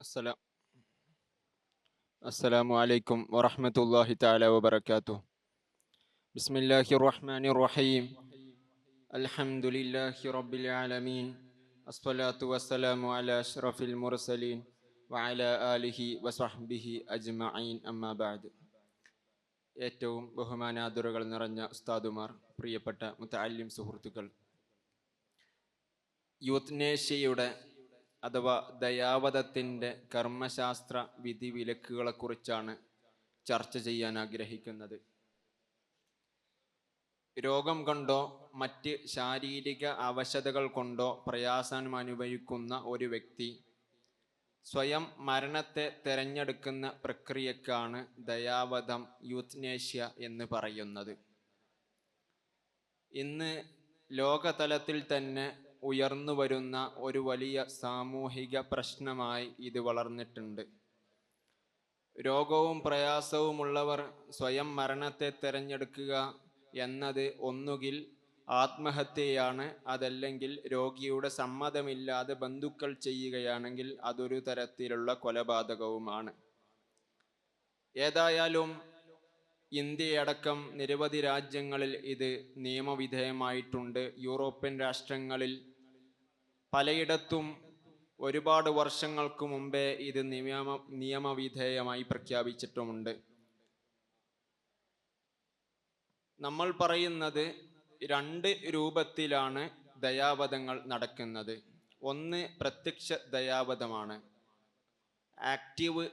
السلام السلام عليكم ورحمة الله تعالى وبركاته. بسم الله الرحمن الرحيم. الحمد لله رب العالمين. الصلاة والسلام على أشرف المرسلين وعلى آله وصحبه أجمعين أما بعد. ഏറ്റവും ബഹുമാനാദരവുകൾ നിറഞ്ഞ ഉസ്താദുമാർ, പ്രിയപ്പെട്ട മുതഅല്ലിം സുഹൃത്തുക്കൾ, യൂത്നേഷ്യയുടെ അഥവാ ദയാവധത്തിൻ്റെ കർമ്മശാസ്ത്ര വിധിവിലക്കുകളെക്കുറിച്ചാണ് ചർച്ച ചെയ്യാൻ ആഗ്രഹിക്കുന്നത്. രോഗം കൊണ്ടോ മറ്റ് ശാരീരിക അവശതകൾ കൊണ്ടോ പ്രയാസം അനുഭവിക്കുന്ന ഒരു വ്യക്തി സ്വയം മരണത്തെ തിരഞ്ഞെടുക്കുന്ന പ്രക്രിയക്കാണ് ദയാവധം, യൂത്നേഷ്യ എന്ന് പറയുന്നത്. ഇന്ന് ലോകതലത്തിൽ തന്നെ ഉയർന്നു വരുന്ന ഒരു വലിയ സാമൂഹിക പ്രശ്നമായി ഇത് വളർന്നിട്ടുണ്ട്. രോഗവും പ്രയാസവുമുള്ളവർ സ്വയം മരണത്തെ തിരഞ്ഞെടുക്കുക എന്നത് ഒന്നുകിൽ ആത്മഹത്യയാണ്, അതല്ലെങ്കിൽ രോഗിയുടെ സമ്മതമില്ലാതെ ബന്ധുക്കൾ ചെയ്യുകയാണെങ്കിൽ അതൊരു തരത്തിലുള്ള കൊലപാതകവുമാണ്. ഏതായാലും ഇന്ത്യയടക്കം നിരവധി രാജ്യങ്ങളിൽ ഇത് നിയമവിധേയമായിട്ടുണ്ട്. യൂറോപ്യൻ രാഷ്ട്രങ്ങളിൽ പലയിടത്തും ഒരുപാട് വർഷങ്ങൾക്ക് മുമ്പേ ഇത് നിയമവിധേയമായി പ്രഖ്യാപിച്ചിട്ടുമുണ്ട്. നമ്മൾ പറയുന്നത് രണ്ട് രൂപത്തിലാണ് ദയാവധങ്ങൾ നടക്കുന്നത്. ഒന്ന് പ്രത്യക്ഷ ദയാവധമാണ്, ആക്റ്റീവ്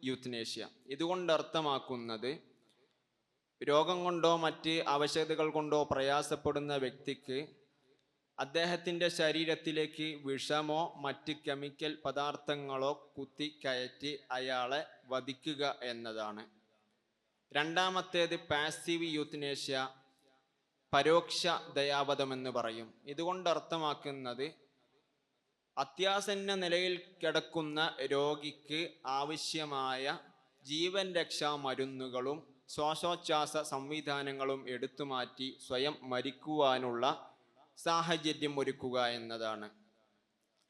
യൂത്നേഷ്യ. ഇതുകൊണ്ട് അർത്ഥമാക്കുന്നത് രോഗം കൊണ്ടോ മറ്റ് അവശതകൾ കൊണ്ടോ പ്രയാസപ്പെടുന്ന വ്യക്തിക്ക് അദ്ദേഹത്തിൻ്റെ ശരീരത്തിലേക്ക് വിഷമോ മറ്റ് കെമിക്കൽ പദാർത്ഥങ്ങളോ കുത്തിക്കയറ്റി അയാളെ വധിക്കുക എന്നതാണ്. രണ്ടാമത്തേത് പാസീവ് യൂത്നേഷ്യ, പരോക്ഷ ദയാവധമെന്ന് പറയും. ഇതുകൊണ്ട് അർത്ഥമാക്കുന്നത് അത്യാസന്ന നിലയിൽ കിടക്കുന്ന രോഗിക്ക് ആവശ്യമായ ജീവൻ രക്ഷാ മരുന്നുകളും ശ്വാസോച്ഛ്വാസ സംവിധാനങ്ങളും എടുത്തുമാറ്റി സ്വയം മരിക്കുവാനുള്ള സാഹചര്യം ഒരുക്കുക എന്നതാണ്.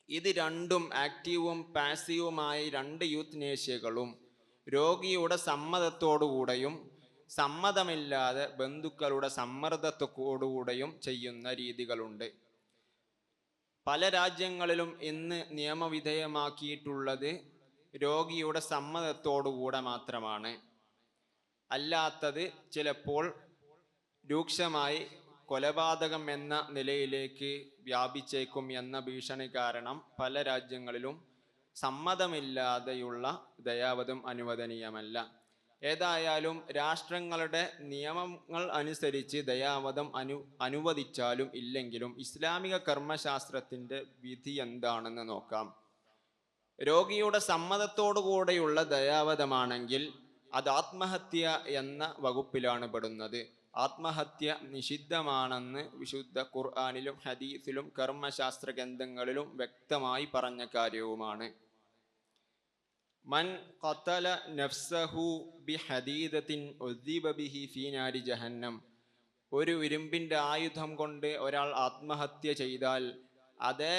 ഇത് രണ്ടും, ആക്റ്റീവും പാസീവുമായ രണ്ട് യൂത്നേഷ്യകളും രോഗിയുടെ സമ്മതത്തോടുകൂടെയും സമ്മതമില്ലാതെ ബന്ധുക്കളുടെ സമ്മർദ്ദത്തോടുകൂടെയും ചെയ്യുന്ന രീതികളുണ്ട്. പല രാജ്യങ്ങളിലും ഇന്ന് നിയമവിധേയമാക്കിയിട്ടുള്ളത് രോഗിയുടെ സമ്മതത്തോടുകൂടെ മാത്രമാണ്. അല്ലാത്തത് ചിലപ്പോൾ രൂക്ഷമായി കൊലപാതകം എന്ന നിലയിലേക്ക് വ്യാപിച്ചേക്കും എന്ന ഭീഷണി കാരണം പല രാജ്യങ്ങളിലും സമ്മതമില്ലാതെയുള്ള ദയാവധം അനുവദനീയമല്ല. ഏതായാലും രാഷ്ട്രങ്ങളുടെ നിയമങ്ങൾ അനുസരിച്ച് ദയാവധം അനുവദിച്ചാലും ഇല്ലെങ്കിലും ഇസ്ലാമിക കർമ്മശാസ്ത്രത്തിൻ്റെ വിധി എന്താണെന്ന് നോക്കാം. രോഗിയുടെ സമ്മതത്തോടുകൂടെയുള്ള ദയാവധമാണെങ്കിൽ അത് ആത്മഹത്യ എന്ന വകുപ്പിലാണ് പെടുന്നത്. ആത്മഹത്യ നിഷിദ്ധമാണെന്ന് വിശുദ്ധ ഖുർആനിലും ഹദീസിലും കർമ്മശാസ്ത്ര ഗ്രന്ഥങ്ങളിലും വ്യക്തമായി പറഞ്ഞ കാര്യവുമാണ്. മൻ ഖതല നഫ്സഹു ബിഹദീദത്തിൻ ഉദ്ദിബ ബിഹി ഫീ നാരി ജഹന്നം. ഒരു ഇരുമ്പിൻ്റെ ആയുധം കൊണ്ട് ഒരാൾ ആത്മഹത്യ ചെയ്താൽ അതേ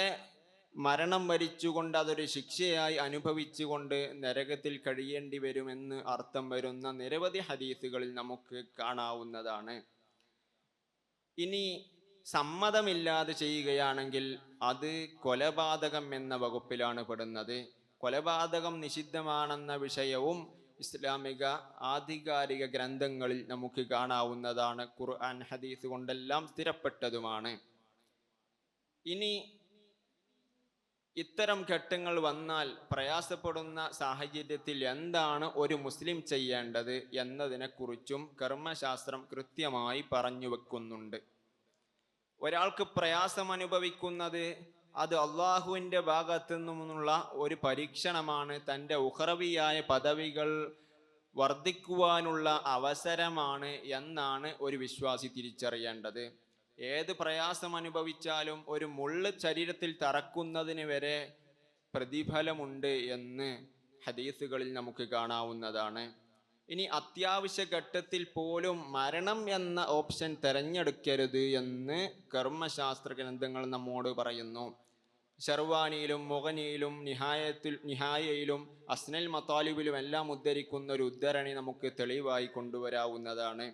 മരണം വരിച്ചുകൊണ്ട് അതൊരു ശിക്ഷയായി അനുഭവിച്ചുകൊണ്ട് നരകത്തിൽ കഴിയേണ്ടി വരുമെന്ന് അർത്ഥം വരുന്ന നിരവധി ഹദീസുകളിൽ നമുക്ക് കാണാവുന്നതാണ്. ഇനി സമ്മതമില്ലാതെ ചെയ്യുകയാണെങ്കിൽ അത് കൊലപാതകം എന്ന വകുപ്പിലാണ് പെടുന്നത്. കൊലപാതകം നിഷിദ്ധമാണെന്ന വിഷയവും ഇസ്ലാമിക ആധികാരിക ഗ്രന്ഥങ്ങളിൽ നമുക്ക് കാണാവുന്നതാണ്. ഖുർആൻ ഹദീസ് കൊണ്ടെല്ലാം സ്ഥിരപ്പെട്ടതുമാണ്. ഇനി ഇത്തരം ഘട്ടങ്ങൾ വന്നാൽ പ്രയാസപ്പെടുന്ന സാഹചര്യത്തിൽ എന്താണ് ഒരു മുസ്ലിം ചെയ്യേണ്ടത് എന്നതിനെക്കുറിച്ചും കർമ്മശാസ്ത്രം കൃത്യമായി പറഞ്ഞു വെക്കുന്നുണ്ട്. ഒരാൾക്ക് പ്രയാസം അനുഭവിക്കുന്നത് അത് അള്ളാഹുവിൻ്റെ ഭാഗത്തു നിന്നുള്ള ഒരു പരീക്ഷണമാണ്, തൻ്റെ ഉഖറവിയായ പദവികൾ വർദ്ധിക്കുവാനുള്ള അവസരമാണ് എന്നാണ് ഒരു വിശ്വാസി തിരിച്ചറിയേണ്ടത്. ഏത് പ്രയാസം അനുഭവിച്ചാലും ഒരു മുള്ള് ശരീരത്തിൽ തറക്കുന്നതിന് വരെ പ്രതിഫലമുണ്ട് എന്ന് ഹദീസുകളിൽ നമുക്ക് കാണാവുന്നതാണ്. ഇനി അത്യാവശ്യ ഘട്ടത്തിൽ പോലും മരണം എന്ന ഓപ്ഷൻ തിരഞ്ഞെടുക്കരുത് എന്ന് കർമ്മശാസ്ത്ര ഗ്രന്ഥങ്ങൾ നമ്മോട് പറയുന്നു. ഷർവാനിയിലും മുഗനിയിലും നിഹായയിലും അസ്നൽ മത്താലിബിലും എല്ലാം ഉദ്ധരിക്കുന്ന ഒരു ഉദ്ധരണി നമുക്ക് തെളിവായി കൊണ്ടുവരാവുന്നതാണ്.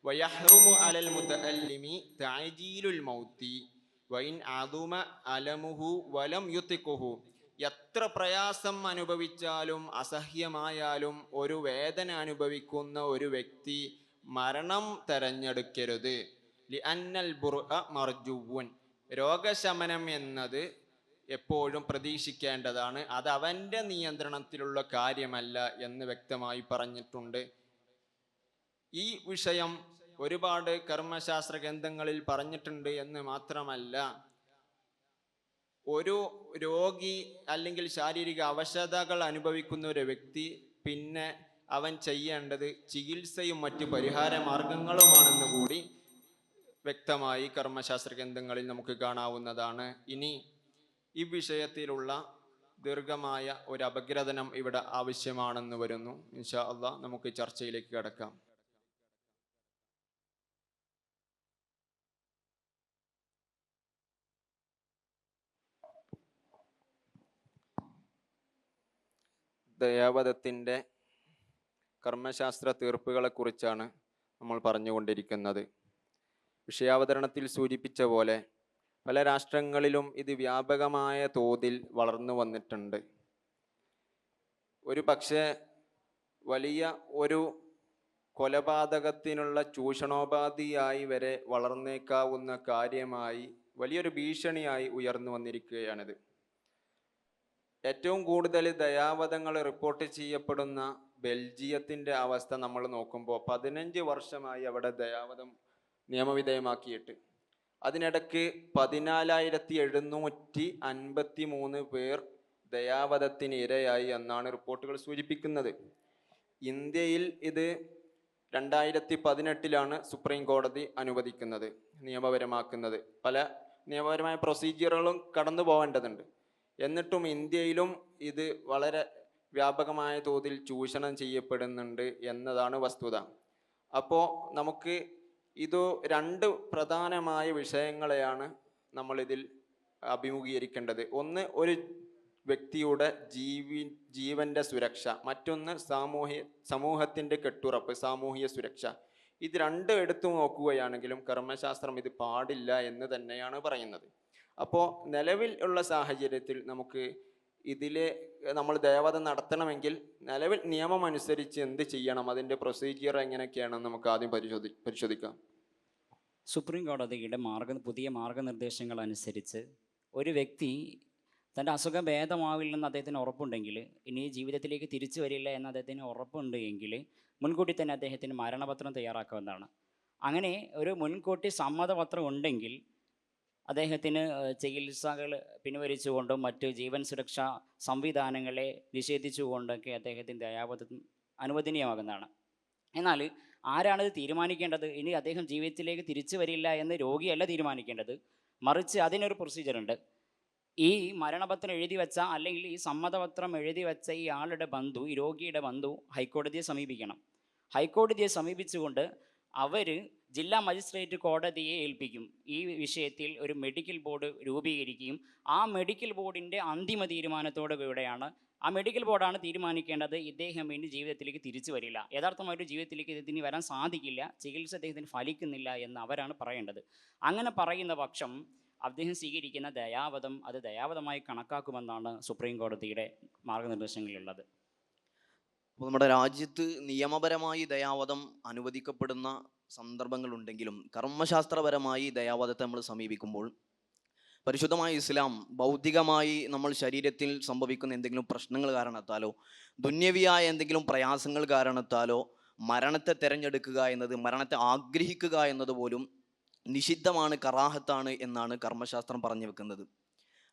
വയഹ്റുമു അലൽ മുതഅല്ലിമി തഅജീലുൽ മൗതി വഇൻ അദുമ അലമുഹു വലം യുതിഖുഹു. എത്ര പ്രയാസം അനുഭവിച്ചാലും അസഹ്യമായാലും ഒരു വേദന അനുഭവിക്കുന്ന ഒരു വ്യക്തി മരണം തെരഞ്ഞെടുക്കരുത്. ലിഅന്നൽ ബുർഅ മർജുവുൻ. രോഗശമനം എന്നത് എപ്പോഴും പ്രതീക്ഷിക്കേണ്ടതാണ്, അത് അവൻ്റെ നിയന്ത്രണത്തിലുള്ള കാര്യമല്ല എന്ന് വ്യക്തമായി പറഞ്ഞിട്ടുണ്ട്. ഈ വിഷയം ഒരുപാട് കർമ്മശാസ്ത്ര ഗ്രന്ഥങ്ങളിൽ പറഞ്ഞിട്ടുണ്ട് എന്ന് മാത്രമല്ല, ഒരു രോഗി അല്ലെങ്കിൽ ശാരീരിക അവശതകൾ അനുഭവിക്കുന്ന ഒരു വ്യക്തി പിന്നെ അവൻ ചെയ്യേണ്ടത് ചികിത്സയും മറ്റ് പരിഹാര മാർഗങ്ങളുമാണെന്ന് കൂടി വ്യക്തമായി കർമ്മശാസ്ത്ര ഗ്രന്ഥങ്ങളിൽ നമുക്ക് കാണാവുന്നതാണ്. ഇനി ഈ വിഷയത്തിലുള്ള ദീർഘമായ ഒരു അപഗ്രഥനം ഇവിടെ ആവശ്യമാണെന്ന് വരുന്നു. ഇൻഷാ അല്ലാഹ് നമുക്ക് ചർച്ചയിലേക്ക് കടക്കാം. ദയാവധത്തിൻ്റെ കർമ്മശാസ്ത്ര തീർപ്പുകളെ കുറിച്ചാണ് നമ്മൾ പറഞ്ഞുകൊണ്ടിരിക്കുന്നത്. വിഷയാവതരണത്തിൽ സൂചിപ്പിച്ച പോലെ പല രാഷ്ട്രങ്ങളിലും ഇത് വ്യാപകമായ തോതിൽ വളർന്നു വന്നിട്ടുണ്ട്. ഒരു പക്ഷേ വലിയ ഒരു കൊലപാതകത്തിനുള്ള ചൂഷണോപാധിയായി വരെ വളർന്നേക്കാവുന്ന കാര്യമായി, വലിയൊരു ഭീഷണിയായി ഉയർന്നു വന്നിരിക്കുകയാണിത്. ഏറ്റവും കൂടുതൽ ദയാവധങ്ങൾ റിപ്പോർട്ട് ചെയ്യപ്പെടുന്ന ബെൽജിയത്തിൻ്റെ അവസ്ഥ നമ്മൾ നോക്കുമ്പോൾ 15 വർഷമായി അവിടെ ദയാവധം നിയമവിധേയമാക്കിയിട്ട്. അതിനിടയ്ക്ക് 14,753 പേർ ദയാവധത്തിന് ഇരയായി എന്നാണ് റിപ്പോർട്ടുകൾ സൂചിപ്പിക്കുന്നത്. ഇന്ത്യയിൽ ഇത് 2018 സുപ്രീം കോടതി അനുവദിക്കുന്നത്, നിയമപരമാക്കുന്നത്. പല നിയമപരമായ പ്രൊസീജിയറുകളും കടന്നു പോകേണ്ടതുണ്ട്. എന്നിട്ടും ഇന്ത്യയിലും ഇത് വളരെ വ്യാപകമായ തോതിൽ ചൂഷണം ചെയ്യപ്പെടുന്നുണ്ട് എന്നതാണ് വസ്തുത. അപ്പോൾ നമുക്ക് ഇത് രണ്ട് പ്രധാനമായ വിഷയങ്ങളെയാണ് നമ്മളിതിൽ അഭിമുഖീകരിക്കേണ്ടത്. ഒന്ന്, ഒരു വ്യക്തിയുടെ ജീവൻ്റെ സുരക്ഷ. മറ്റൊന്ന് സമൂഹത്തിൻ്റെ കെട്ടുറപ്പ്, സാമൂഹിക സുരക്ഷ. ഇത് രണ്ടും എടുത്തു നോക്കുകയാണെങ്കിലും കർമ്മശാസ്ത്രം ഇത് പാടില്ല എന്ന് തന്നെയാണ് പറയുന്നത്. അപ്പോൾ നിലവിൽ ഉള്ള സാഹചര്യത്തിൽ നമുക്ക് ഇതിലെ നമ്മൾ ദയാവധം നടത്തണമെങ്കിൽ നിലവിൽ നിയമം അനുസരിച്ച് എന്ത് ചെയ്യണം, അതിൻ്റെ പ്രൊസീജിയർ എങ്ങനെയൊക്കെയാണെന്ന് നമുക്ക് ആദ്യം പരിശോധിക്കാം. സുപ്രീം കോടതിയുടെ പുതിയ മാർഗനിർദ്ദേശങ്ങൾ അനുസരിച്ച് ഒരു വ്യക്തി തൻ്റെ അസുഖം ഭേദമാവില്ലെന്ന് അദ്ദേഹത്തിന് ഉറപ്പുണ്ടെങ്കിൽ, ഇനി ജീവിതത്തിലേക്ക് തിരിച്ചു വരില്ല എന്ന് അദ്ദേഹത്തിന് ഉറപ്പുണ്ട് എങ്കിൽ മുൻകൂട്ടി തന്നെ അദ്ദേഹത്തിന് മരണപത്രം തയ്യാറാക്കാവുന്നതാണ്. അങ്ങനെ ഒരു മുൻകൂട്ടി സമ്മതപത്രം ഉണ്ടെങ്കിൽ അദ്ദേഹത്തിന് ചികിത്സകൾ പിൻവലിച്ചുകൊണ്ടും മറ്റ് ജീവൻ സുരക്ഷാ സംവിധാനങ്ങളെ നിഷേധിച്ചുകൊണ്ടൊക്കെ അദ്ദേഹത്തിന് ദയാവധം അനുവദനീയമാകുന്നതാണ്. എന്നാൽ ആരാണിത് തീരുമാനിക്കേണ്ടത്? ഇനി അദ്ദേഹം ജീവിതത്തിലേക്ക് തിരിച്ചു വരില്ല എന്ന് രോഗിയല്ല തീരുമാനിക്കേണ്ടത്, മറിച്ച് അതിനൊരു പ്രൊസീജിയറുണ്ട്. ഈ മരണപത്രം എഴുതി വെച്ച അല്ലെങ്കിൽ ഈ സമ്മതപത്രം എഴുതി വെച്ച ഈ ആളുടെ ബന്ധു, ഈ രോഗിയുടെ ബന്ധു ഹൈക്കോടതിയെ സമീപിക്കണം. ഹൈക്കോടതിയെ സമീപിച്ചുകൊണ്ട് അവർ ജില്ലാ മജിസ്ട്രേറ്റ് കോടതിയെ ഏൽപ്പിക്കും. ഈ വിഷയത്തിൽ ഒരു മെഡിക്കൽ ബോർഡ് രൂപീകരിക്കുകയും ആ മെഡിക്കൽ ബോർഡിൻ്റെ അന്തിമ തീരുമാനത്തോടു കൂടെയാണ്, ആ മെഡിക്കൽ ബോർഡാണ് തീരുമാനിക്കേണ്ടത് ഇദ്ദേഹം ഇനി ജീവിതത്തിലേക്ക് തിരിച്ചു വരില്ല, യഥാർത്ഥമായിട്ട് ജീവിതത്തിലേക്ക് ഇദ്ദേഹത്തിന് വരാൻ സാധിക്കില്ല, ചികിത്സ അദ്ദേഹത്തിന് ഫലിക്കുന്നില്ല എന്ന് അവരാണ് പറയേണ്ടത്. അങ്ങനെ പറയുന്ന പക്ഷം അദ്ദേഹം സ്വീകരിക്കുന്ന ദയാവധം അത് ദയാവധമായി കണക്കാക്കുമെന്നാണ് സുപ്രീം കോടതിയുടെ മാർഗനിർദ്ദേശങ്ങളിലുള്ളത്. അപ്പോൾ നമ്മുടെ രാജ്യത്ത് നിയമപരമായി ദയാവധം അനുവദിക്കപ്പെടുന്ന സന്ദർഭങ്ങളുണ്ടെങ്കിലും കർമ്മശാസ്ത്രപരമായി ദയാവധത്തെ നമ്മൾ സമീപിക്കുമ്പോൾ പരിശുദ്ധമായ ഇസ്ലാം ഭൗതികമായി നമ്മൾ ശരീരത്തിൽ സംഭവിക്കുന്ന എന്തെങ്കിലും പ്രശ്നങ്ങൾ കാരണത്താലോ ദുന്യവിയായ എന്തെങ്കിലും പ്രയാസങ്ങൾ കാരണത്താലോ മരണത്തെ തിരഞ്ഞെടുക്കുക എന്നത്, മരണത്തെ ആഗ്രഹിക്കുക എന്നത് പോലും നിഷിദ്ധമാണ്, കറാഹത്താണ് എന്നാണ് കർമ്മശാസ്ത്രം പറഞ്ഞു വെക്കുന്നത്.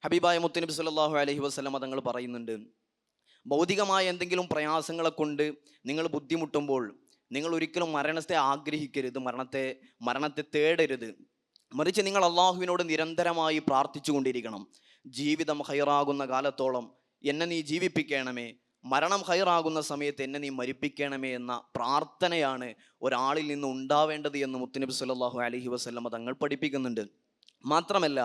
ഹബീബായ മുത്തുനബി സല്ലല്ലാഹു അലൈഹി വസല്ലം തങ്ങൾ പറയുന്നുണ്ട്, ഭൗതികമായ എന്തെങ്കിലും പ്രയാസങ്ങളെ കൊണ്ട് നിങ്ങൾ ബുദ്ധിമുട്ടുമ്പോൾ നിങ്ങൾ ഒരിക്കലും മരണത്തെ ആഗ്രഹിക്കരുത്, മരണത്തെ തേടരുത്. മറിച്ച് നിങ്ങൾ അള്ളാഹുവിനോട് നിരന്തരമായി പ്രാർത്ഥിച്ചു കൊണ്ടിരിക്കണം. ജീവിതം ഹൈറാകുന്ന കാലത്തോളം എന്നെ നീ ജീവിപ്പിക്കണമേ, മരണം ഹൈറാകുന്ന സമയത്ത് എന്നെ നീ മരിപ്പിക്കണമേ എന്ന പ്രാർത്ഥനയാണ് ഒരാളിൽ നിന്ന് ഉണ്ടാവേണ്ടത് എന്ന് മുത്തുനബി സല്ലല്ലാഹു അലൈഹി വസല്ലം തങ്ങൾ പഠിപ്പിക്കുന്നുണ്ട്. മാത്രമല്ല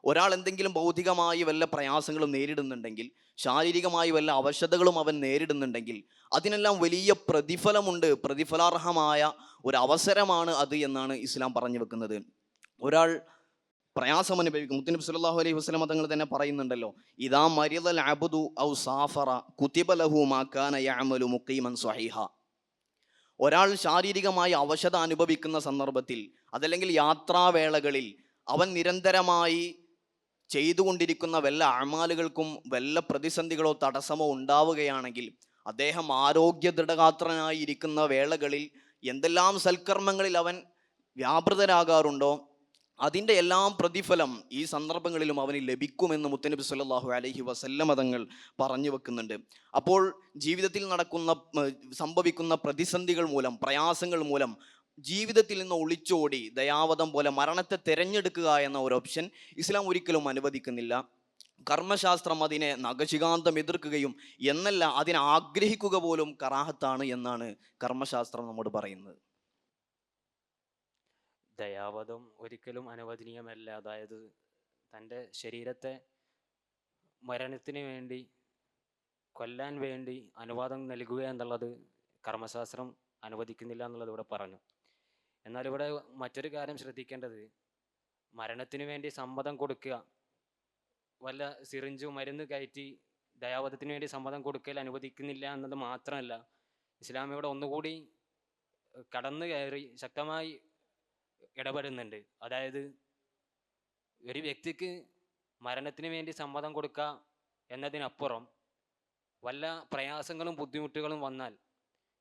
ഒരാൾ എന്തെങ്കിലും ഭൗതികമായി വല്ല പ്രയാസങ്ങളും നേരിടുന്നുണ്ടെങ്കിൽ, ശാരീരികമായി വല്ല അവശതകളും അവൻ നേരിടുന്നുണ്ടെങ്കിൽ അതിനെല്ലാം വലിയ പ്രതിഫലമുണ്ട്, പ്രതിഫലാർഹമായ ഒരു അവസരമാണ് അത് എന്നാണ് ഇസ്ലാം പറഞ്ഞു വെക്കുന്നത്. ഒരാൾ പ്രയാസം അനുഭവിക്കും. മുത്തുനബി സല്ലല്ലാഹു അലൈഹി വസല്ലം തങ്ങൾ തന്നെ പറയുന്നുണ്ടല്ലോ, ഇദാ മരിദൽ അബ്ദു ഔ സാഫറ കുതിബ ലഹു മാ കാന യഅമലു മുഖീമൻ സ്വഹീഹ. ഒരാൾ ശാരീരികമായി അവശത അനുഭവിക്കുന്ന സന്ദർഭത്തിൽ, അതല്ലെങ്കിൽ യാത്രാവേളകളിൽ അവൻ നിരന്തരമായി ചെയ്തുകൊണ്ടിരിക്കുന്ന വല്ല അമാലുകൾക്കും വല്ല പ്രതിസന്ധികളോ തടസ്സമോ ഉണ്ടാവുകയാണെങ്കിൽ, അദ്ദേഹം ആരോഗ്യ ദൃഢഗാത്രനായി ഇരിക്കുന്ന വേളകളിൽ എന്തെല്ലാം സൽക്കർമ്മങ്ങളിൽ അവൻ വ്യാപൃതരാകാറുണ്ടോ അതിൻ്റെ എല്ലാം പ്രതിഫലം ഈ സന്ദർഭങ്ങളിലും അവന് ലഭിക്കുമെന്ന് മുത്തനബി സല്ലല്ലാഹു അലൈഹി വസല്ലമ തങ്ങൾ പറഞ്ഞു വെക്കുന്നുണ്ട്. അപ്പോൾ ജീവിതത്തിൽ സംഭവിക്കുന്ന പ്രതിസന്ധികൾ മൂലം, പ്രയാസങ്ങൾ മൂലം ജീവിതത്തിൽ നിന്ന് ഒളിച്ചോടി ദയാവധം പോലെ മരണത്തെ തിരഞ്ഞെടുക്കുക എന്ന ഒരു ഓപ്ഷൻ ഇസ്ലാം ഒരിക്കലും അനുവദിക്കുന്നില്ല. കർമ്മശാസ്ത്രം അതിനെ നഖശികാന്തം എതിർക്കുകയും എന്നല്ല, അതിനെ ആഗ്രഹിക്കുക പോലും കറാഹത്താണ് എന്നാണ് കർമ്മശാസ്ത്രം നമ്മോട് പറയുന്നത്. ദയാവധം ഒരിക്കലും അനുവദനീയമല്ല. അതായത് തൻ്റെ ശരീരത്തെ മരണത്തിന് വേണ്ടി, കൊല്ലാൻ വേണ്ടി അനുവാദം നൽകുക എന്നുള്ളത് കർമ്മശാസ്ത്രം അനുവദിക്കുന്നില്ല എന്നുള്ളത് ഇവിടെ പറഞ്ഞു. എന്നാൽ ഇവിടെ മറ്റൊരു കാര്യം ശ്രദ്ധിക്കേണ്ടത്, മരണത്തിന് വേണ്ടി സമ്മതം കൊടുക്കുക, വല്ല സിറിഞ്ചും മരുന്ന് കയറ്റി ദയാവധത്തിന് വേണ്ടി സമ്മതം കൊടുക്കൽ അനുവദിക്കുന്നില്ല എന്നത് മാത്രമല്ല, ഇസ്ലാം ഇവിടെ ഒന്നുകൂടി കടന്നു കയറി ശക്തമായി ഇടപെടുന്നുണ്ട്. അതായത് ഒരു വ്യക്തിക്ക് മരണത്തിന് വേണ്ടി സമ്മതം കൊടുക്കുക എന്നതിനപ്പുറം വല്ല പ്രയാസങ്ങളും ബുദ്ധിമുട്ടുകളും വന്നാൽ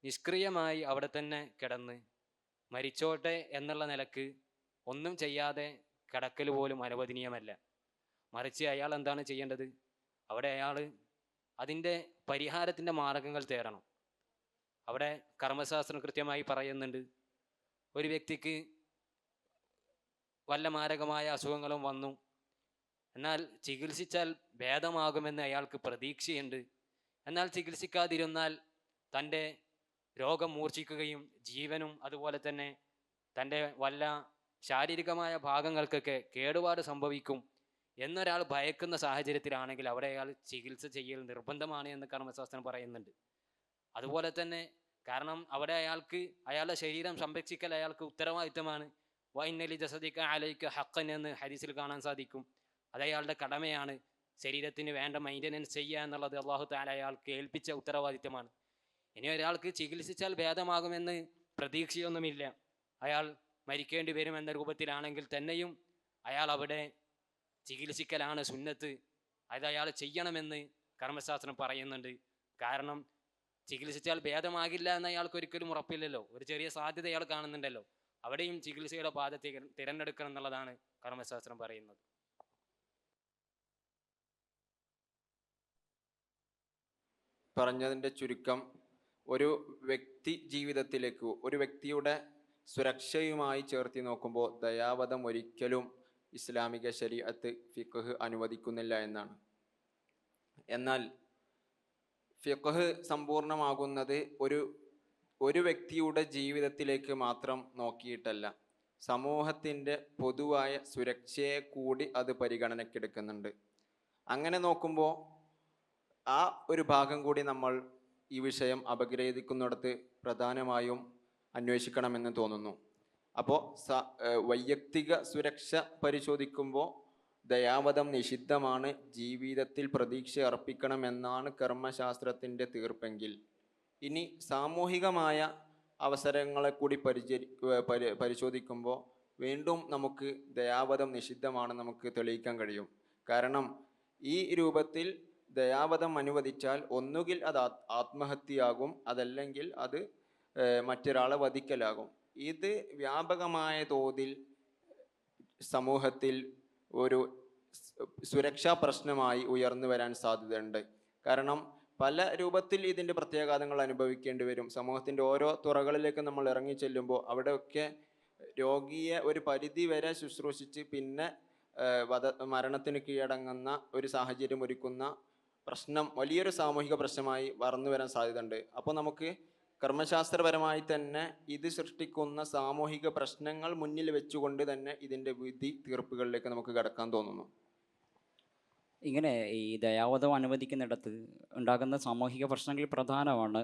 നിഷ്ക്രിയമായി അവിടെ തന്നെ കിടന്ന് മരിച്ചോട്ടെ എന്നുള്ള നിലക്ക് ഒന്നും ചെയ്യാതെ കിടക്കൽ പോലും അനുവദനീയമല്ല. മറിച്ച് അയാൾ എന്താണ് ചെയ്യേണ്ടത്? അവിടെ അയാൾ അതിൻ്റെ പരിഹാരത്തിൻ്റെ മാർഗങ്ങൾ തേടണം. അവിടെ കർമ്മശാസ്ത്രം കൃത്യമായി പറയുന്നുണ്ട്, ഒരു വ്യക്തിക്ക് വല്ല മാരകമായ അസുഖങ്ങളും വന്നു, എന്നാൽ ചികിത്സിച്ചാൽ ഭേദമാകുമെന്ന് അയാൾക്ക് പ്രതീക്ഷയുണ്ട്. എന്നാൽ ചികിത്സിക്കാതിരുന്നാൽ തൻ്റെ രോഗം മൂർച്ഛിക്കുകയും ജീവനും അതുപോലെ തന്നെ തൻ്റെ വല്ല ശാരീരികമായ ഭാഗങ്ങൾക്കൊക്കെ കേടുപാട് സംഭവിക്കും എന്നൊരാൾ ഭയക്കുന്ന സാഹചര്യത്തിലാണെങ്കിൽ അവിടെ അയാൾ ചികിത്സ ചെയ്യൽ നിർബന്ധമാണ് എന്ന് കർമ്മശാസ്ത്രം പറയുന്നുണ്ട്. അതുപോലെ തന്നെ കാരണം അവിടെ അയാൾക്ക് അയാളുടെ ശരീരം സംരക്ഷിക്കൽ അയാൾക്ക് ഉത്തരവാദിത്തമാണ്. വൈന്നലി ജസദിക അലൈക ഹഖൻ എന്ന് ഹദീസിൽ കാണാൻ സാധിക്കും. അത് അയാളുടെ കടമയാണ്. ശരീരത്തിന് വേണ്ട മെയിൻ്റനൻസ് ചെയ്യുക എന്നുള്ളത് അള്ളാഹു തആല അയാൾക്ക് ഏൽപ്പിച്ച ഉത്തരവാദിത്തമാണ്. ഇനി ഒരാൾക്ക് ചികിത്സിച്ചാൽ ഭേദമാകുമെന്ന് പ്രതീക്ഷയൊന്നുമില്ല, അയാൾ മരിക്കേണ്ടി വരുമെന്ന രൂപത്തിലാണെങ്കിൽ തന്നെയും അയാൾ അവിടെ ചികിത്സിക്കലാണ് സുന്നത്ത്. അത് അയാൾ ചെയ്യണമെന്ന് കർമ്മശാസ്ത്രം പറയുന്നുണ്ട്. കാരണം ചികിത്സിച്ചാൽ ഭേദമാകില്ല എന്ന് അയാൾക്ക് ഒരിക്കലും ഉറപ്പില്ലല്ലോ, ഒരു ചെറിയ സാധ്യത അയാൾ കാണുന്നുണ്ടല്ലോ. അവിടെയും ചികിത്സയുടെ പാത തിരഞ്ഞെടുക്കണം എന്നുള്ളതാണ് കർമ്മശാസ്ത്രം പറയുന്നത്. പറഞ്ഞതിൻ്റെ ചുരുക്കം, ഒരു വ്യക്തി ജീവിതത്തിലേക്ക്, ഒരു വ്യക്തിയുടെ സുരക്ഷയുമായി ചേർത്തി നോക്കുമ്പോൾ ദയാവധം ഒരിക്കലും ഇസ്ലാമിക ശരീഅത്ത് ഫിഖ്ഹ് അനുവദിക്കുന്നില്ല എന്നാണ്. എന്നാൽ ഫിഖ്ഹ് സമ്പൂർണ്ണമാകുന്നത് ഒരു വ്യക്തിയുടെ ജീവിതത്തിലേക്ക് മാത്രം നോക്കിയിട്ടല്ല, സമൂഹത്തിൻ്റെ പൊതുവായ സുരക്ഷയെ കൂടി അത് പരിഗണനയ്ക്കെടുക്കുന്നുണ്ട്. അങ്ങനെ നോക്കുമ്പോൾ ആ ഒരു ഭാഗം കൂടി നമ്മൾ ഈ വിഷയം അപഗ്രഥിക്കുന്നിടത്ത് പ്രധാനമായും അന്വേഷിക്കണമെന്ന് തോന്നുന്നു. അപ്പോൾ വൈയക്തിക സുരക്ഷ പരിശോധിക്കുമ്പോൾ ദയാവധം നിഷിദ്ധമാണ്, ജീവിതത്തിൽ പ്രതീക്ഷ അർപ്പിക്കണമെന്നാണ് കർമ്മശാസ്ത്രത്തിൻ്റെ തീർപ്പെങ്കിൽ, ഇനി സാമൂഹികമായ അവസരങ്ങളെ കൂടി പരിശോധിക്കുമ്പോൾ വീണ്ടും നമുക്ക് ദയാവധം നിഷിദ്ധമാണ് നമുക്ക് തെളിയിക്കാൻ കഴിയും. കാരണം ഈ രൂപത്തിൽ ദയാവധം അനുവദിച്ചാൽ ഒന്നുകിൽ അത് ആത്മഹത്യയാകും, അതല്ലെങ്കിൽ അത് മറ്റൊരാളെ വധിക്കലാകും. ഇത് വ്യാപകമായ തോതിൽ സമൂഹത്തിൽ ഒരു സുരക്ഷാ പ്രശ്നമായി ഉയർന്നു വരാൻ സാധ്യതയുണ്ട്. കാരണം പല രൂപത്തിൽ ഇതിൻ്റെ പ്രത്യാഘാതങ്ങൾ അനുഭവിക്കേണ്ടി വരും. സമൂഹത്തിൻ്റെ ഓരോ തുറകളിലേക്ക് നമ്മൾ ഇറങ്ങി ചെല്ലുമ്പോൾ അവിടെയൊക്കെ രോഗിയെ ഒരു പരിധി വരെ ശുശ്രൂഷിച്ച് പിന്നെ മരണത്തിന് കീഴടങ്ങുന്ന ഒരു സാഹചര്യം ഒരുക്കുന്ന പ്രശ്നം വലിയൊരു സാമൂഹിക പ്രശ്നമായി വളർന്നു വരാൻ സാധ്യതയുണ്ട്. അപ്പോൾ നമുക്ക് കർമ്മശാസ്ത്രപരമായി തന്നെ ഇത് സൃഷ്ടിക്കുന്ന സാമൂഹിക പ്രശ്നങ്ങൾ മുന്നിൽ വെച്ചുകൊണ്ട് തന്നെ ഇതിൻ്റെ വിധി തീർപ്പുകളിലേക്ക് നമുക്ക് കടക്കാൻ തോന്നുന്നു. ഇങ്ങനെ ഈ ദയാവധം അനുവദിക്കുന്നിടത്ത് ഉണ്ടാകുന്ന സാമൂഹിക പ്രശ്നങ്ങളിൽ പ്രധാനമാണ്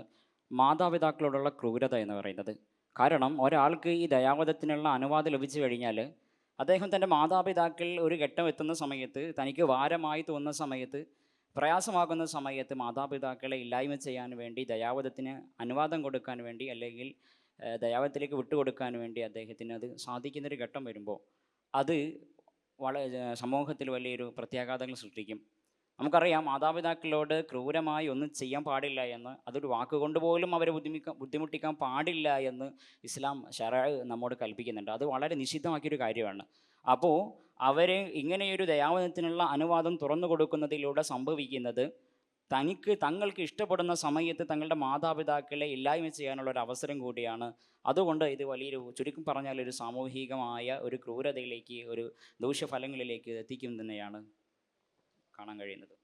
മാതാപിതാക്കളോടുള്ള ക്രൂരത എന്ന് പറയുന്നത്. കാരണം ഒരാൾക്ക് ഈ ദയാവധത്തിനുള്ള അനുവാദം ലഭിച്ചു കഴിഞ്ഞാൽ അദ്ദേഹം തൻ്റെ മാതാപിതാക്കൾ ഒരു ഘട്ടം എത്തുന്ന സമയത്ത്, തനിക്ക് ഭാരമായി തോന്നുന്ന സമയത്ത്, പ്രയാസമാകുന്ന സമയത്ത് മാതാപിതാക്കളെ ഇല്ലായ്മ ചെയ്യാൻ വേണ്ടി, ദയാവധത്തിന് അനുവാദം കൊടുക്കാൻ വേണ്ടി, അല്ലെങ്കിൽ ദയാവധത്തിലേക്ക് വിട്ടുകൊടുക്കാൻ വേണ്ടി അദ്ദേഹത്തിന് അത് സാധിക്കുന്നൊരു ഘട്ടം വരുമ്പോൾ അത് സമൂഹത്തിൽ വലിയൊരു പ്രത്യാഘാതങ്ങൾ സൃഷ്ടിക്കും. നമുക്കറിയാം, മാതാപിതാക്കളോട് ക്രൂരമായി ഒന്നും ചെയ്യാൻ പാടില്ല എന്ന്, അതൊരു വാക്കുകൊണ്ട് പോലും അവരെ ബുദ്ധിമുട്ടിക്കാൻ പാടില്ല എന്ന് ഇസ്ലാം നമ്മോട് കൽപ്പിക്കുന്നുണ്ട്. അത് വളരെ നിഷിദ്ധമാക്കിയൊരു കാര്യമാണ്. അപ്പോൾ അവരെ ഇങ്ങനെയൊരു ദയാവധത്തിനുള്ള അനുവാദം തുറന്നു കൊടുക്കുന്നതിലൂടെ സംഭവിക്കുന്നത്, തങ്ങൾക്ക് ഇഷ്ടപ്പെടുന്ന സമയത്ത് തങ്ങളുടെ മാതാപിതാക്കളെ ഇല്ലായ്മ ചെയ്യാനുള്ള ഒരു അവസരം കൂടിയാണ്. അതുകൊണ്ട് ഇത് വലിയൊരു, ചുരുക്കം പറഞ്ഞാൽ, ഒരു സാമൂഹികമായ ഒരു ക്രൂരതയിലേക്ക്, ഒരു ദൂഷ്യഫലങ്ങളിലേക്ക് എത്തിക്കും തന്നെയാണ് കാണാൻ കഴിയുന്നത്.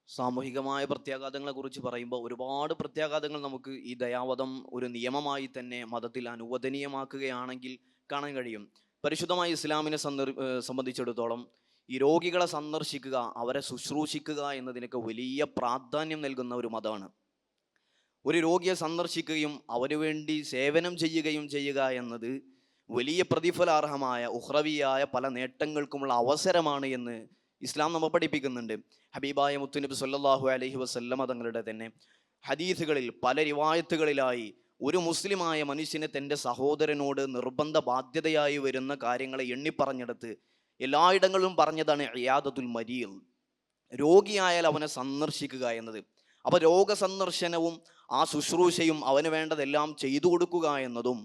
സാമൂഹികമായ പ്രത്യാഘാതങ്ങളെ കുറിച്ച് പറയുമ്പോൾ ഒരുപാട് പ്രത്യാഘാതങ്ങൾ നമുക്ക് ഈ ദയാവധം ഒരു നിയമമായി തന്നെ മതത്തിൽ അനുവദനീയമാക്കുകയാണെങ്കിൽ കാണാൻ കഴിയും. പരിശുദ്ധമായ ഇസ്ലാമിനെ സംബന്ധിച്ചിടത്തോളം ഈ രോഗികളെ സന്ദർശിക്കുക, അവരെ ശുശ്രൂഷിക്കുക എന്നതിനൊക്കെ വലിയ പ്രാധാന്യം നൽകുന്ന ഒരു മതമാണ്. ഒരു രോഗിയെ സന്ദർശിക്കുകയും അവന് വേണ്ടി സേവനം ചെയ്യുക എന്നത് വലിയ പ്രതിഫലാർഹമായ ഉഹ്റവിയായ പല നേട്ടങ്ങൾക്കുമുള്ള അവസരമാണ് എന്ന് ഇസ്ലാം നമ്മെ പഠിപ്പിക്കുന്നുണ്ട്. ഹബീബായ മുത്തുനബി സല്ലല്ലാഹു അലൈഹി വസല്ലമ തങ്ങളുടെ തന്നെ ഹദീസുകളിൽ പല റിവായത്തുകളിലായി ഒരു മുസ്ലിമായ മനുഷ്യനെ തൻ്റെ സഹോദരനോട് നിർബന്ധ ബാധ്യതയായി വരുന്ന കാര്യങ്ങളെ എണ്ണിപ്പറഞ്ഞെടുത്ത് എല്ലായിടങ്ങളിലും പറഞ്ഞതാണ് ഇയാദത്തുൽ മരീദ്, രോഗിയായാൽ അവനെ സന്ദർശിക്കുക എന്നത്. അപ്പോൾ രോഗസന്ദർശനവും ആ ശുശ്രൂഷയും അവന് വേണ്ടതെല്ലാം ചെയ്തു കൊടുക്കുക എന്നതും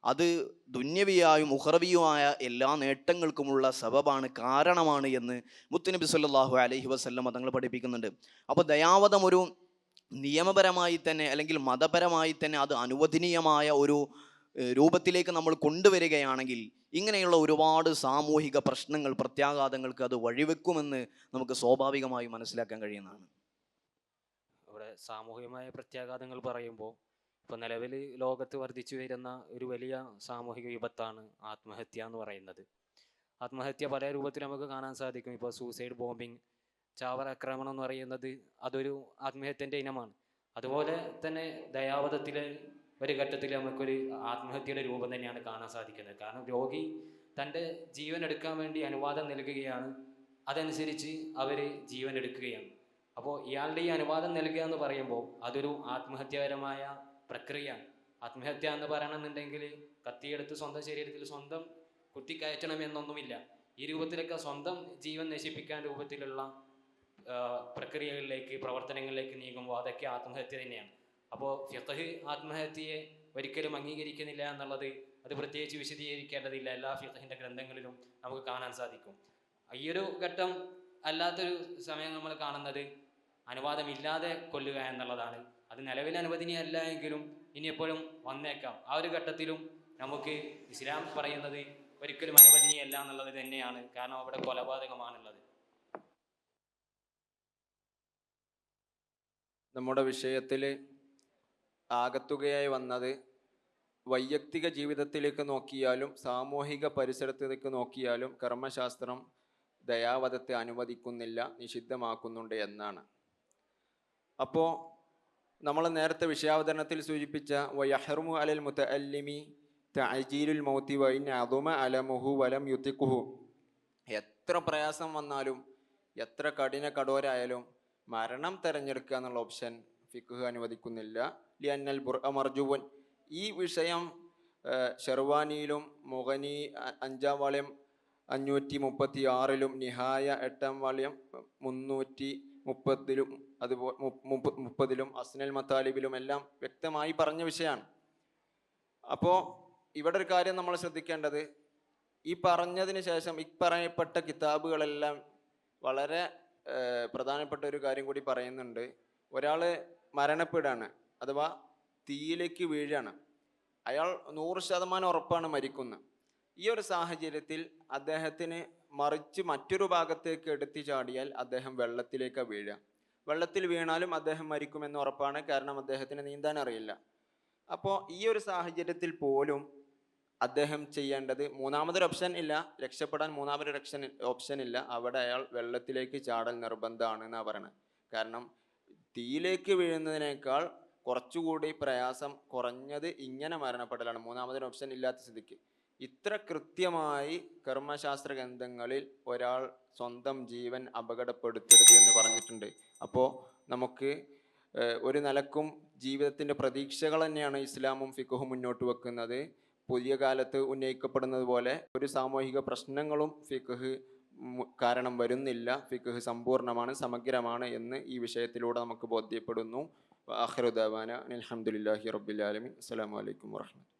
അത് ദുന്യവിയായും ഉഖറവിയുമായ എല്ലാ നേട്ടങ്ങൾക്കുമുള്ള സബബാണ്, കാരണമാണ് എന്ന് മുത്തുനബി സല്ലല്ലാഹു അലൈഹി വസല്ലം തങ്ങൾ പഠിപ്പിക്കുന്നുണ്ട്. അപ്പോൾ ദയാവധം ഒരു നിയമപരമായി തന്നെ അല്ലെങ്കിൽ മതപരമായി തന്നെ അത് അനുവദനീയമായ ഒരു രൂപത്തിലേക്ക് നമ്മൾ കൊണ്ടുവരികയാണെങ്കിൽ ഇങ്ങനെയുള്ള ഒരുപാട് സാമൂഹിക പ്രശ്നങ്ങൾ, പ്രത്യാഘാതങ്ങൾക്ക് അത് വഴിവെക്കുമെന്ന് നമുക്ക് സ്വാഭാവികമായി മനസ്സിലാക്കാൻ കഴിയുന്നതാണ്. ഇവിടെ സാമൂഹികമായ പ്രത്യാഘാതങ്ങൾ പറയുമ്പോൾ ഇപ്പോൾ നിലവിൽ ലോകത്ത് വർദ്ധിച്ചു വരുന്ന ഒരു വലിയ സാമൂഹിക വിപത്താണ് ആത്മഹത്യ എന്ന് പറയുന്നത്. ആത്മഹത്യ പല രൂപത്തിൽ നമുക്ക് കാണാൻ സാധിക്കും. ഇപ്പോൾ സൂസൈഡ് ബോംബിങ്, ചാവറാക്രമണം എന്ന് പറയുന്നത് അതൊരു ആത്മഹത്യൻ്റെ ഇനമാണ്. അതുപോലെ തന്നെ ദയാവധത്തിലെ ഒരു ഘട്ടത്തിൽ നമുക്കൊരു ആത്മഹത്യയുടെ രൂപം തന്നെയാണ് കാണാൻ സാധിക്കുന്നത്. കാരണം രോഗി തൻ്റെ ജീവൻ എടുക്കാൻ വേണ്ടി അനുവാദം നൽകുകയാണ്, അതനുസരിച്ച് അവർ ജീവൻ എടുക്കുകയാണ്. അപ്പോൾ ഇയാളുടെ ഈ അനുവാദം നൽകുക എന്ന് പറയുമ്പോൾ അതൊരു ആത്മഹത്യാപരമായ പ്രക്രിയയാണ്. ആത്മഹത്യ എന്ന് പറയണമെന്നുണ്ടെങ്കിൽ കത്തിയെടുത്ത് സ്വന്തം ശരീരത്തിൽ സ്വന്തം കുത്തിക്കയറ്റണം എന്നൊന്നുമില്ല. ഈ രൂപത്തിലൊക്കെ സ്വന്തം ജീവൻ നശിപ്പിക്കാൻ രൂപത്തിലുള്ള പ്രക്രിയകളിലേക്ക്, പ്രവർത്തനങ്ങളിലേക്ക് നീങ്ങുമ്പോൾ അതൊക്കെ ആത്മഹത്യ തന്നെയാണ്. അപ്പോൾ ഫിഖ്ഹ് ആത്മഹത്യയെ ഒരിക്കലും അംഗീകരിക്കുന്നില്ല എന്നുള്ളത് അത് പ്രത്യേകിച്ച് വിശദീകരിക്കേണ്ടതില്ല. എല്ലാ ഫിഖ്ഹിൻ്റെ ഗ്രന്ഥങ്ങളിലും നമുക്ക് കാണാൻ സാധിക്കും. ഈ ഒരു ഘട്ടം അല്ലാത്തൊരു സമയം നമ്മൾ കാണുന്നത് അനുവാദമില്ലാതെ കൊല്ലുക എന്നുള്ളതാണ്. അത് നിലവിൽ അനുവദനീയമല്ല എങ്കിലും ഇനി എപ്പോഴും വന്നേക്കാം. ആ ഒരു ഘട്ടത്തിലും നമുക്ക് ഇസ്ലാം പറയുന്നത് ഒരിക്കലും അനുവദനീയമല്ല എന്നുള്ളത് തന്നെയാണ്. കാരണം അവിടെ കൊലപാതകമാണുള്ളത്. നമ്മുടെ വിഷയത്തിൽ ആകത്തുകയായി വന്നത് വൈയക്തിക ജീവിതത്തിലേക്ക് നോക്കിയാലും സാമൂഹിക പരിസരത്തിലേക്ക് നോക്കിയാലും കർമ്മശാസ്ത്രം ദയാവധത്തെ അനുവദിക്കുന്നില്ല, നിഷിദ്ധമാക്കുന്നുണ്ട് എന്നാണ്. അപ്പോൾ നമ്മൾ നേരത്തെ വിഷയാവതരണത്തിൽ സൂചിപ്പിച്ച വയഹ്റുമു അലൽ മുതഅല്ലിമി തഅജീലുൽ മൗതി വഇൻ അദുമ അലമുഹു വലം യുതിഖുഹു, എത്ര പ്രയാസം വന്നാലും എത്ര കഠോരായാലും മരണം തിരഞ്ഞെടുക്കുക എന്നുള്ള ഓപ്ഷൻ ഫിഖ്ഹ് അനുവദിക്കുന്നില്ല. ലിഅന്നൽ ബുർഅ മർജുവൻ, ഈ വിഷയം ഷെർവാനിയിലും മുഗനി 5-ാം വാള്യം 536-ലും നിഹായ 8-ാം വാള്യം 330-ലും അതുപോലെ 30-ലും അസ്നൽ മത്താലിബിലും എല്ലാം വ്യക്തമായി പറഞ്ഞ വിഷയമാണ്. അപ്പോൾ ഇവിടെ ഒരു കാര്യം നമ്മൾ ശ്രദ്ധിക്കേണ്ടത്, ഈ പറഞ്ഞതിന് ശേഷം ഈ പറയപ്പെട്ട കിതാബുകളെല്ലാം വളരെ പ്രധാനപ്പെട്ട ഒരു കാര്യം കൂടി പറയുന്നുണ്ട്. ഒരാൾ മരണപ്പെടുകയാണ് അഥവാ തീയിലേക്ക് വീഴാണ്, അയാൾ 100% ഉറപ്പാണ് മരിക്കുന്നത്. ഈ ഒരു സാഹചര്യത്തിൽ അദ്ദേഹത്തിന് മറിച്ച് മറ്റൊരു ഭാഗത്തേക്ക് എടുത്തു ചാടിയാൽ അദ്ദേഹം വെള്ളത്തിലേക്ക് വീഴുക. വെള്ളത്തിൽ വീണാലും അദ്ദേഹം മരിക്കുമെന്ന് ഉറപ്പാണ്, കാരണം അദ്ദേഹത്തിന് നീന്താൻ അറിയില്ല. അപ്പോൾ ഈ ഒരു സാഹചര്യത്തിൽ പോലും അദ്ദേഹം ചെയ്യേണ്ടത് മൂന്നാമതൊരു ഓപ്ഷൻ ഇല്ല, രക്ഷപ്പെടാൻ മൂന്നാമതൊരു ഓപ്ഷൻ ഇല്ല. അവിടെ അയാൾ വെള്ളത്തിലേക്ക് ചാടൽ നിർബന്ധമാണ് എന്നാണ് പറയണത്. കാരണം തീയിലേക്ക് വീഴുന്നതിനേക്കാൾ കുറച്ചുകൂടി പ്രയാസം കുറഞ്ഞത് ഇങ്ങനെ മരണപ്പെടലാണ്, മൂന്നാമതൊരു ഓപ്ഷൻ ഇല്ലാത്ത സ്ഥിതിക്ക്. ഇത്ര കൃത്യമായി കർമ്മശാസ്ത്ര ഗ്രന്ഥങ്ങളിൽ ഒരാൾ സ്വന്തം ജീവൻ അപകടപ്പെടുത്തരുത് എന്ന് പറഞ്ഞിട്ടുണ്ട്. അപ്പോൾ നമുക്ക് ഒരു നിലക്കും ജീവിതത്തിൻ്റെ പ്രതീക്ഷകൾ തന്നെയാണ് ഇസ്ലാമും ഫിഖ്ഹും മുന്നോട്ട് വെക്കുന്നത്. പുതിയ കാലത്ത് ഉന്നയിക്കപ്പെടുന്നത് പോലെ ഒരു സാമൂഹിക പ്രശ്നങ്ങളും ഫിഖ്ഹ് കാരണം വരുന്നില്ല. ഫിഖ്ഹ് സമ്പൂർണ്ണമാണ്, സമഗ്രമാണ് എന്ന് ഈ വിഷയത്തിലൂടെ നമുക്ക് ബോധ്യപ്പെടുന്നു. ആഖിറു ദഅവാന അൽഹംദുലില്ലാഹി റബ്ബിൽ ആലമീൻ. അസ്സലാമു അലൈക്കും വറഹ്മത്തുള്ളാഹി.